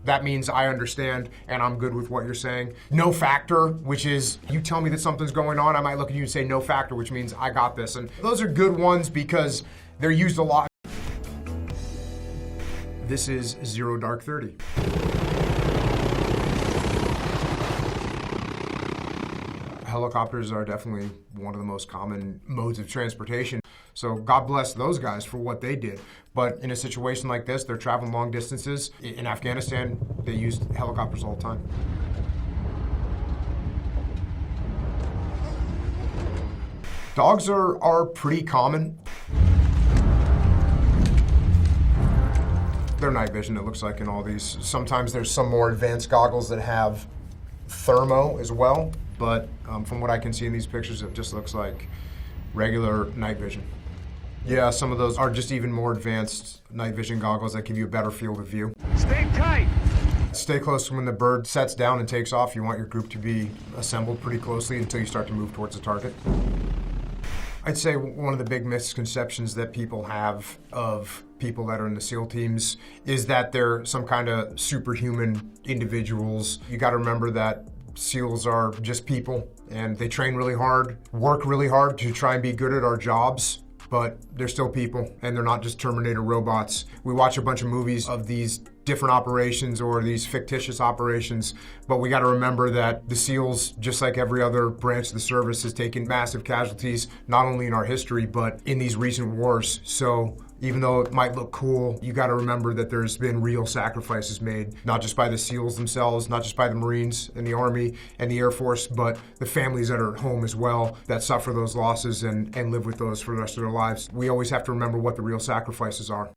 That means I understand and I'm good with what you're saying. No factor, which is you tell me that something's going on, I might look at you and say no factor, which means I got this. And those are good ones because they're used a lot. This is Zero Dark 30. Helicopters are definitely one of the most common modes of transportation. So God bless those guys for what they did. But in a situation like this, they're traveling long distances. In Afghanistan, they used helicopters all the time. Dogs are pretty common. They're night vision, it looks like, in all these. Sometimes there's some more advanced goggles that have thermo as well, but from what I can see in these pictures, it just looks like regular night vision. Yeah, some of those are just even more advanced night vision goggles that give you a better field of view. Stay tight! Stay close when the bird sets down and takes off. You want your group to be assembled pretty closely until you start to move towards the target. I'd say one of the big misconceptions that people have of people that are in the SEAL teams is that they're some kind of superhuman individuals. You got to remember that SEALs are just people, and they train really hard, work really hard to try and be good at our jobs, but they're still people, and they're not just Terminator robots. We watch a bunch of movies of these different operations or these fictitious operations, but we got to remember that the SEALs, just like every other branch of the service, has taken massive casualties, not only in our history, but in these recent wars. So even though it might look cool, you got to remember that there's been real sacrifices made, not just by the SEALs themselves, not just by the Marines and the Army and the Air Force, but the families that are at home as well that suffer those losses and live with those for the rest of their lives. We always have to remember what the real sacrifices are.